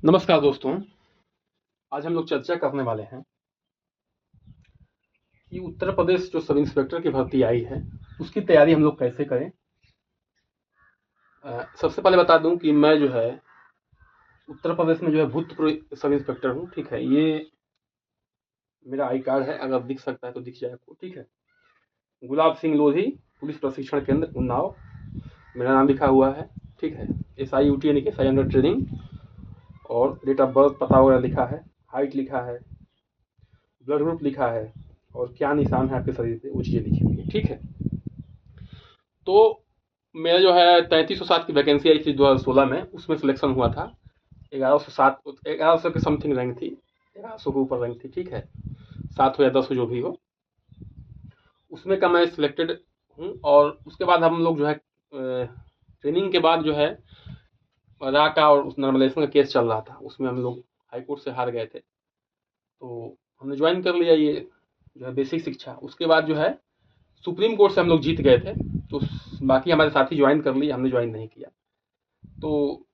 नमस्कार दोस्तों। आज हम लोग चर्चा करने वाले हैं कि उत्तर प्रदेश जो सब इंस्पेक्टर की भर्ती आई है उसकी तैयारी हम लोग कैसे करें। सबसे पहले बता दूं कि मैं जो है उत्तर प्रदेश में जो है भूतपूर्व सब इंस्पेक्टर हूं। ठीक है, ये मेरा आई कार्ड है, अगर दिख सकता है तो दिख जाए आपको। ठीक है, गुलाब सिंह लोधी, पुलिस प्रशिक्षण केंद्र उन्नाव, मेरा नाम लिखा हुआ है। ठीक है, SI UT यानी कि SI अंडर ट्रेनिंग, और डेट ऑफ बर्थ पता वगैरह लिखा है, हाइट लिखा है, ब्लड ग्रुप लिखा है, और क्या निशान है आपके शरीर पे वो चीज़ें लिखी हुई है। ठीक है, तो मेरा जो है 3307 की वैकेंसी आई थी 2016 में, उसमें सिलेक्शन हुआ था। 1107 के समथिंग रैंक थी, 1100 के ऊपर रैंक थी। ठीक है, 7 हो या 10 हो जो भी हो, उसमें का मैं सिलेक्टेड हूँ। और उसके बाद हम लोग जो है ट्रेनिंग के बाद जो है रा का और उस नॉर्मलाइजेशन का केस चल रहा था, उसमें हम लोग हाई कोर्ट से हार गए थे, तो हमने ज्वाइन कर लिया ये जो है बेसिक शिक्षा। उसके बाद जो है सुप्रीम कोर्ट से हम लोग जीत गए थे, तो बाकी हमारे साथी ज्वाइन कर लिए, हमने ज्वाइन नहीं किया। तो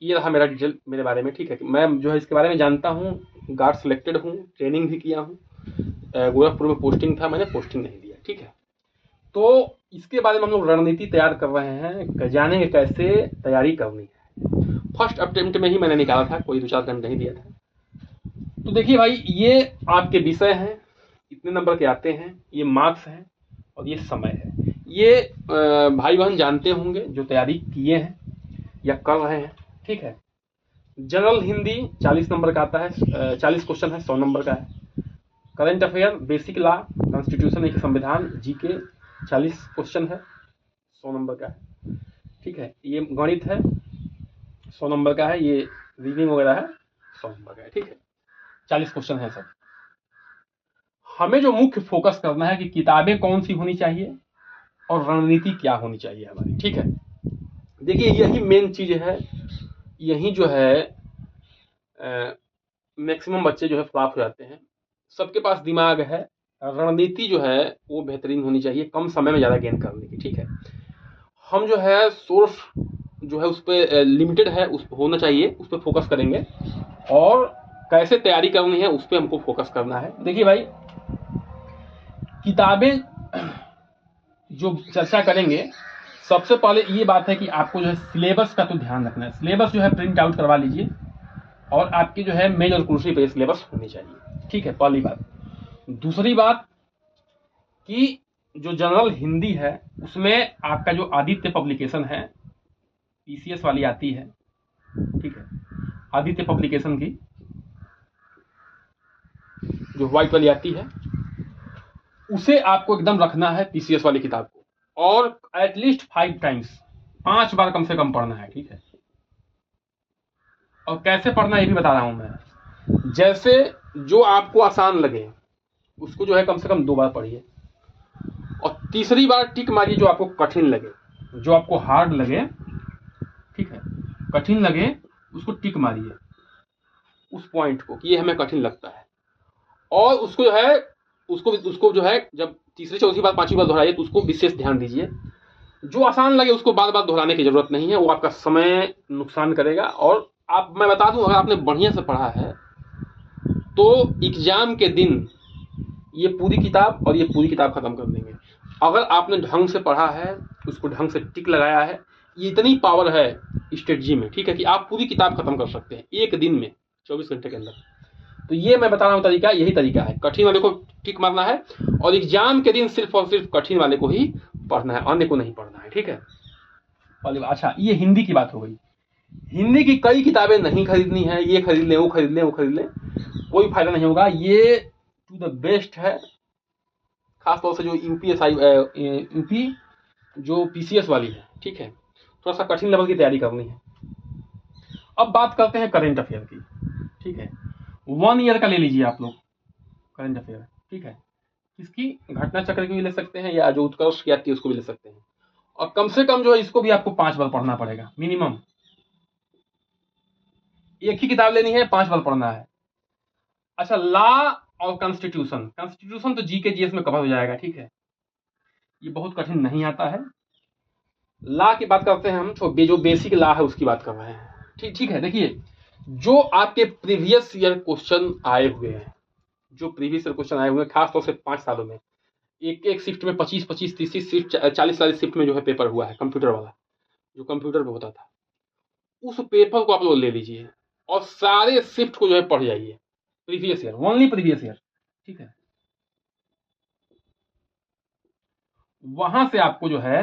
ये रहा मेरा डिटेल मेरे बारे में। ठीक है, मैं जो है इसके बारे में जानता हूँ, गार्ड सिलेक्टेड हूँ, ट्रेनिंग भी किया हूँ। गोरखपुर में पोस्टिंग था, मैंने पोस्टिंग नहीं दिया। ठीक है, तो इसके बारे में हम लोग रणनीति तैयार कर रहे हैं, जानेंगे कैसे तैयारी करनी है। फर्स्ट अटेम्प्ट में ही मैंने निकाला था, कोई 2-4 घंटे नहीं दिया था। तो देखिए भाई, ये आपके विषय हैं, इतने नंबर के आते हैं, ये मार्क्स हैं और ये समय है। ये भाई बहन जानते होंगे जो तैयारी किए हैं या कर रहे हैं। ठीक है, जनरल हिंदी 40 नंबर का आता है, 40 क्वेश्चन है, 100 नंबर का है। Current affair, basic law, constitution एक संविधान, जीके 40 क्वेश्चन है, 100 नंबर का है। ठीक है, ये गणित है, 100 नंबर का है, ये रीजनिंग वगैरह है, 100 नंबर का है। ठीक है, 40 क्वेश्चन है सब। हमें जो मुख्य फोकस करना है कि किताबें कौन सी होनी चाहिए और रणनीति क्या होनी चाहिए हमारी। ठीक है, देखिए यही मेन चीज है, यही जो है मैक्सिमम बच्चे जो है फ्लॉप हो जाते हैं। सबके पास दिमाग है, रणनीति जो है वो बेहतरीन होनी चाहिए, कम समय में ज़्यादा गेन करने की। ठीक है, हम जो है सोर्स जो है उस पर लिमिटेड है, उस पर होना चाहिए, उस पर फोकस करेंगे। और कैसे तैयारी करनी है उस पर हमको फोकस करना है। देखिए भाई, किताबें जो चर्चा करेंगे, सबसे पहले ये बात है कि आपको जो है सिलेबस का तो ध्यान रखना है। सिलेबस जो है प्रिंट आउट करवा लीजिए, और आपकी जो है मेज और कुर्सी पे सिलेबस होनी चाहिए। ठीक है, पहली बात। दूसरी बात कि जो जनरल हिंदी है उसमें आपका जो आदित्य पब्लिकेशन है, PCS वाली आती है। ठीक है, आदित्य पब्लिकेशन की जो व्हाइट वाली आती है, उसे आपको एकदम रखना है, PCS वाली किताब को, और एटलीस्ट 5 टाइम्स, 5 बार कम से कम पढ़ना है। ठीक है, और कैसे पढ़ना है ये भी बता रहा हूं मैं। जैसे जो आपको आसान लगे उसको जो है कम से कम 2 बार पढ़िए, और तीसरी बार टिक मारिए जो आपको कठिन लगे, जो आपको हार्ड लगे। ठीक है, कठिन लगे उसको टिक मारिए, उस पॉइंट को कि ये हमें कठिन लगता है। और उसको जो है उसको जो है जब तीसरी चौथी बार 5वीं बार दोहराइए तो उसको विशेष ध्यान दीजिए। जो आसान लगे उसको बार बार दोहराने की जरूरत नहीं है, वो आपका समय नुकसान करेगा। और मैं बता दूं, अगर आपने बढ़िया से पढ़ा है तो एग्जाम के दिन ये पूरी किताब और ये पूरी किताब खत्म कर देंगे। अगर आपने ढंग से पढ़ा है, उसको ढंग से टिक लगाया है, ये इतनी पावर है स्ट्रेटजी में। ठीक है, कि आप पूरी किताब खत्म कर सकते हैं एक दिन में, 24 घंटे के अंदर। तो ये मैं बता रहा हूँ तरीका, यही तरीका है। कठिन वाले को टिक मारना है, और एग्जाम के दिन सिर्फ और सिर्फ कठिन वाले को ही पढ़ना है, अन्य को नहीं पढ़ना है। ठीक है, अच्छा, ये हिंदी की बात हो गई। हिंदी की कई किताबें नहीं खरीदनी है, ये खरीद लें, वो खरीद लें, वो खरीद लें, कोई फायदा नहीं होगा। ये टू द बेस्ट है, खासतौर से जो यूपी जो PCS वाली है। ठीक है, थोड़ा सा कठिन लेवल की तैयारी करनी है। अब बात करते हैं करेंट अफेयर की। ठीक है, 1 ईयर का ले लीजिए आप लोग करेंट अफेयर। ठीक है, इसकी घटना चक्र की भी ले सकते हैं, या जो उत्कर्ष की आती है उसको भी ले सकते हैं। और कम से कम जो है इसको भी आपको 5 बार पढ़ना पड़ेगा मिनिमम। एक ही किताब लेनी है, 5 बार पढ़ना है। अच्छा, लॉ और कॉन्स्टिट्यूशन तो GK GS में कवर हो जाएगा। ठीक है, ये बहुत कठिन नहीं आता है। लॉ की बात करते हैं हम, तो जो बेसिक लॉ है उसकी बात कर रहे हैं। ठीक है, देखिए जो आपके प्रीवियस ईयर क्वेश्चन आए हुए हैं, जो प्रीवियस ईयर क्वेश्चन आए हुए हैं खासतौर से 5 सालों में, एक एक शिफ्ट में 25-25, 30 शिफ्ट, 40 शिफ्ट में जो है पेपर हुआ है कंप्यूटर वाला, जो कंप्यूटर पे होता था, उस पेपर को आप लोग ले लीजिए और सारे शिफ्ट को जो है पढ़ जाइए, previous year, only previous year, ठीक है। वहां से आपको जो है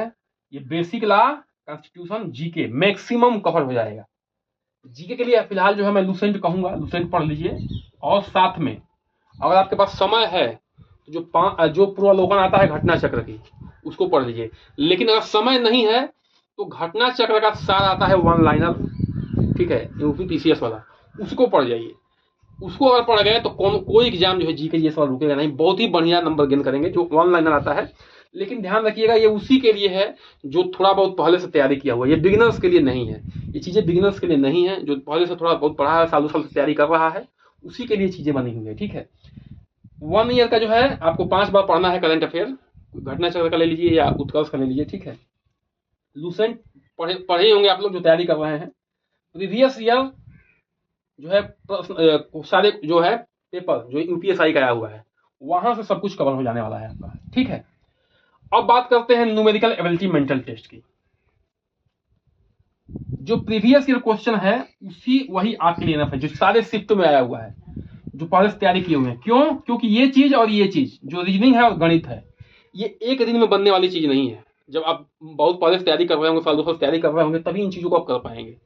ये basic law, constitution, GK maximum cover हो जाएगा। जीके के लिए फिलहाल जो है मैं लूसेंट कहूंगा, लूसेंट पढ़ लीजिए, और साथ में अगर आपके पास समय है तो जो पूर्वावलोकन आता है घटना चक्र की, उसको पढ़ लीजिए। लेकिन अगर समय नहीं है तो घटना चक्र का सार आता है वन लाइनर, ठीक है, यूपी पीसीएस वाला, उसको पढ़ जाइए। उसको अगर पढ़ गए तो कोई एग्जाम जो है जीके ये सवाल रुकेगा नहीं, बहुत ही बढ़िया नंबर गेन करेंगे, जो वन लाइनर आता है। लेकिन ध्यान रखिएगा ये उसी के लिए है जो थोड़ा बहुत पहले से तैयारी किया हुआ है, ये बिगिनर्स के लिए नहीं है, ये चीजें बिगिनर्स के लिए नहीं है। जो पहले से थोड़ा बहुत पढ़ा है, सालों साल से तैयारी कर रहा है, उसी के लिए चीजें बनी हुई है, ठीक है। 1 ईयर का जो है आपको 5 बार पढ़ना है करंट अफेयर, घटना चक्र का ले लीजिए या उत्कर्ष का ले लीजिए, ठीक है। लूसेंट पढ़े होंगे आप लोग जो तैयारी कर रहे हैं। प्रीवियस ईयर जो है सारे जो है पेपर जो यूपीएसआई का आया हुआ है, वहां से सब कुछ कवर हो जाने वाला है आपका, ठीक है। अब बात करते हैं न्यूमेरिकल एबिलिटी मेंटल टेस्ट की। जो प्रीवियस ईयर क्वेश्चन है वही आपके लिए इनफ है, जो सारे शिफ्ट में आया हुआ है, जो पहले से तैयारी किए हुए हैं। क्यों? क्योंकि ये चीज और ये चीज जो रीजनिंग है और गणित है, ये एक दिन में बनने वाली चीज नहीं है। जब आप बहुत पहले से तैयारी कर रहे होंगे, साल 2 साल तैयारी कर रहे होंगे, तभी इन चीजों को आप कर पाएंगे।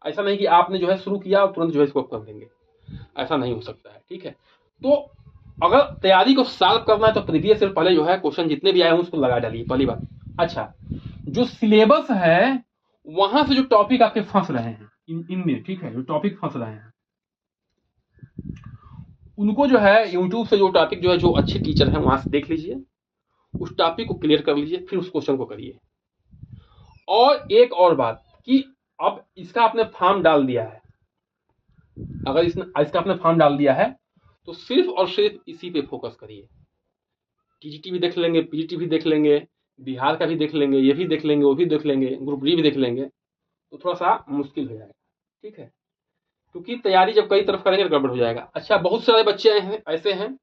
ऐसा नहीं कि आपने जो है शुरू किया और तुरंत जो है इसको कर देंगे, ऐसा नहीं हो सकता है, ठीक है। तो अगर तैयारी को शार्प करना है तो प्रीवियस ईयर पहले जो है क्वेश्चन जितने भी आए हैं उसको लगा डालिए, पहली बात। अच्छा, जो सिलेबस है वहां से जो टॉपिक आपके फंस रहे हैं इनमें, ठीक है, जो टॉपिक फंस रहे हैं उनको जो है यूट्यूब से जो टॉपिक जो है, जो अच्छे टीचर हैं वहां से देख लीजिए, उस टॉपिक को क्लियर कर लीजिए, फिर उस क्वेश्चन को करिए। और एक और बात कि अब इसका आपने फॉर्म डाल दिया है, अगर इसका आपने फॉर्म डाल दिया है तो सिर्फ और सिर्फ इसी पे फोकस करिए। टीजीटी भी देख लेंगे, पीजीटी भी देख लेंगे, बिहार का भी देख लेंगे, ये भी देख लेंगे, वो भी देख लेंगे, ग्रुप डी भी देख लेंगे, तो थोड़ा सा मुश्किल हो जाएगा, ठीक है। क्योंकि तैयारी जब कई तरफ करेंगे तो गड़बड़ हो जाएगा। अच्छा, बहुत सारे बच्चे ऐसे हैं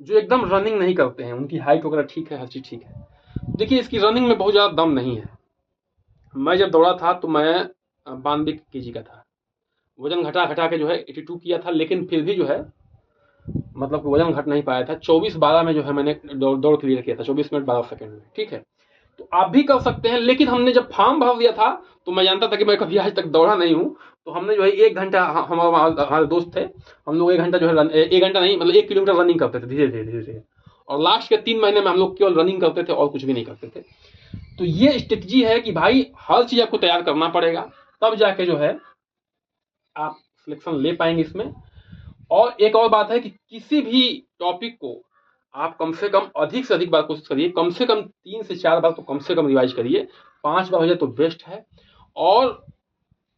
जो एकदम रनिंग नहीं करते हैं, उनकी हाइट वगैरह ठीक है, हर चीज ठीक है, देखिए इसकी रनिंग में बहुत ज्यादा दम नहीं है। मैं जब दौड़ा था तो मैं 92 kg का था, वजन घटा घटा के जो है 82 किया था, लेकिन फिर भी जो है मतलब वजन घट नहीं पाया था। 24-12 में जो है मैंने दौड़ क्लियर किया था, 24 मिनट 12 सेकंड में, ठीक है। तो आप भी कर सकते हैं। लेकिन हमने जब फॉर्म भर दिया था तो मैं जानता था कि मैं कभी आज तक दौड़ा नहीं हूँ, तो हमने जो है 1 घंटा, हमारे दोस्त थे, हम लोग 1 घंटा जो है 1 घंटा नहीं मतलब 1 किलोमीटर रनिंग करते थे धीरे धीरे धीरे धीरे, और लास्ट के 3 महीने में हम लोग केवल रनिंग करते थे और कुछ भी नहीं करते थे। तो ये स्ट्रेटजी है कि भाई हर चीज आपको तैयार करना पड़ेगा, तब जाके जो है आप सिलेक्शन ले पाएंगे इसमें। और एक और बात है कि किसी भी टॉपिक को आप कम से कम अधिक से अधिक बार कोशिश करिए, कम से कम 3 से 4 बार तो कम से कम रिवाइज करिए, 5 बार हो जाए तो बेस्ट है। और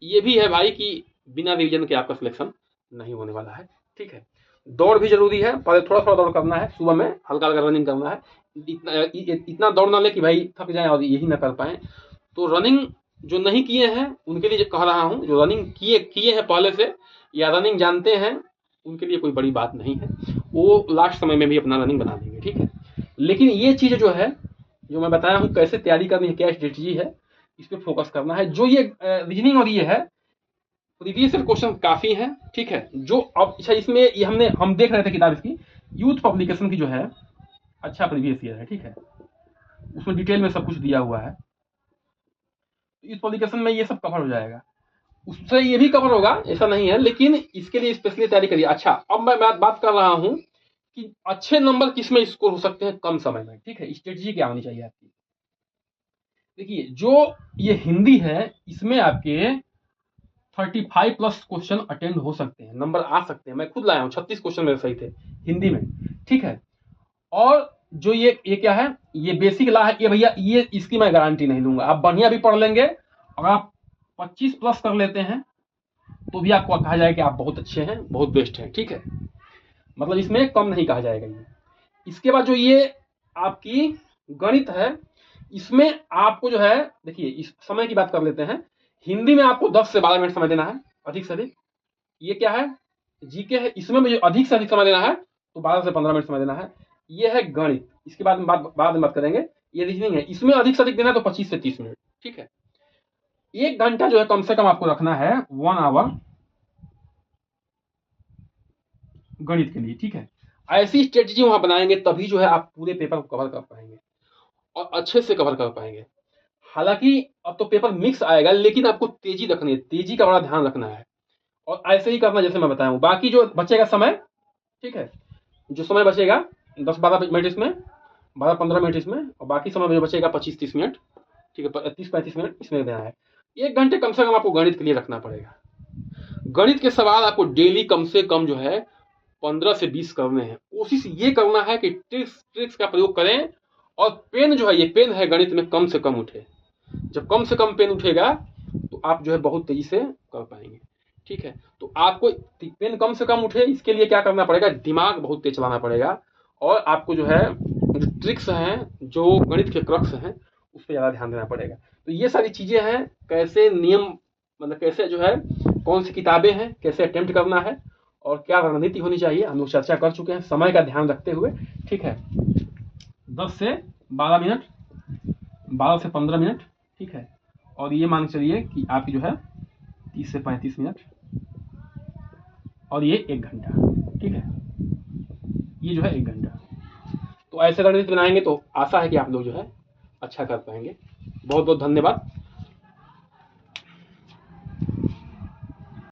ये भी है भाई कि बिना रिविजन के आपका सिलेक्शन नहीं होने वाला है, ठीक है। दौड़ भी जरूरी है, पहले थोड़ा थोड़ा दौड़ करना है, सुबह में हल्का हल्का रनिंग करना है, इतना दौड़ ना ले कि भाई थक जाए और यही ना कर पाए। तो रनिंग जो नहीं किए हैं उनके लिए कह रहा हूं, जो रनिंग किए हैं पहले से या रनिंग जानते हैं उनके लिए कोई बड़ी बात नहीं है, वो लास्ट समय में भी अपना रनिंग बना देंगे, ठीक है। लेकिन ये चीज जो है, जो मैं बताया हूं कैसे तैयारी करनी है, क्या स्ट्रेटजी है, इस पर फोकस करना है। जो ये रीजनिंग और ये है प्रीवियस क्वेश्चन काफी है, ठीक है। जो अब अच्छा इसमें ये हम देख रहे थे किताब इसकी, यूथ पब्लिकेशन की जो है, अच्छा प्रीवियस ईयर है, ठीक है, उसमें डिटेल में सब कुछ दिया हुआ है। यूथ पब्लिकेशन में ये सब कवर हो जाएगा, उससे ये भी कवर होगा, ऐसा नहीं है, लेकिन इसके लिए स्पेशली तैयारी करिए। अच्छा, अब मैं बात कर रहा हूं कि अच्छे नंबर किसमें स्कोर हो सकते हैं कम समय में, ठीक है। स्ट्रेटजी क्या होनी चाहिए आपकी। देखिए, जो ये हिंदी है इसमें आपके 35+ क्वेश्चन अटेंड हो सकते हैं, नंबर आ सकते हैं। मैं खुद लाया हूं, 36 क्वेश्चन मेरे सही थे हिंदी में, ठीक है। और जो ये क्या है, ये बेसिक ला है, ये भैया ये इसकी मैं गारंटी नहीं दूंगा। आप बढ़िया भी पढ़ लेंगे, अगर आप 25+ कर लेते हैं तो भी आपको कहा जाएगा कि आप बहुत अच्छे हैं, बहुत बेस्ट हैं, ठीक है। मतलब इसमें कम नहीं कहा जाएगा ये। इसके बाद जो ये आपकी गणित है, इसमें आपको जो है, देखिए इस समय की बात कर लेते हैं, हिंदी में आपको 10 से 12 मिनट समय देना है, अधिक से अधिक। ये क्या है, जीके है, इसमें मुझे अधिक से अधिक समय देना है तो 12 से 15 मिनट समय देना है। ये है गणित, इसके बाद में बाद में बात करेंगे। ये रीजनिंग है, इसमें अधिक से अधिक देना है तो 25 से 30 मिनट, ठीक है। 1 घंटा जो है कम से कम आपको रखना है 1 आवर गणित के लिए, ठीक है। ऐसी स्ट्रेटजी वहां बनाएंगे तभी जो है आप पूरे पेपर को कवर कर पाएंगे और अच्छे से कवर कर पाएंगे। हालांकि अब तो पेपर मिक्स आएगा, लेकिन आपको तेजी रखनी है, तेजी का बड़ा ध्यान रखना है और ऐसे ही करना जैसे मैं बताया हूं। बाकी जो बचेगा समय, ठीक है, जो समय बचेगा 10-12 मिनट इसमें, 12-15 मिनट इसमें, और बाकी समय जो बचेगा 25-30 मिनट, ठीक है, 30-35 मिनट इसमें देना है। 1 घंटे कम से कम आपको गणित के लिए रखना पड़ेगा। गणित के सवाल आपको डेली कम से कम जो है 15 से 20 करने हैं। कोशिश ये करना है कि ट्रिक्स का प्रयोग करें और पेन जो है, ये पेन है गणित में, कम से कम उठे। जब कम से कम पेन उठेगा तो आप जो है बहुत तेजी से कर पाएंगे, ठीक है। तो आपको पेन कम से कम उठे, इसके लिए क्या करना पड़ेगा, दिमाग बहुत तेज चलाना पड़ेगा और आपको जो है जो ट्रिक्स हैं, जो गणित के क्रक्स हैं, उस पर ज़्यादा ध्यान देना पड़ेगा। तो ये सारी चीज़ें हैं, कैसे नियम, मतलब कैसे जो है, कौन सी किताबें हैं, कैसे अटेम्प्ट करना है और क्या रणनीति होनी चाहिए, हम लोग चर्चा कर चुके हैं समय का ध्यान रखते हुए, ठीक है। 10 से 12 मिनट, 12 से 15 मिनट, ठीक है। और ये मान चलिए कि आपकी जो है 30 से 35 मिनट और ये 1 घंटा, ठीक है। ये जो है 1 घंटा। तो ऐसे रणनीति बनाएंगे तो आशा है कि आप लोग जो है अच्छा कर पाएंगे। बहुत बहुत धन्यवाद।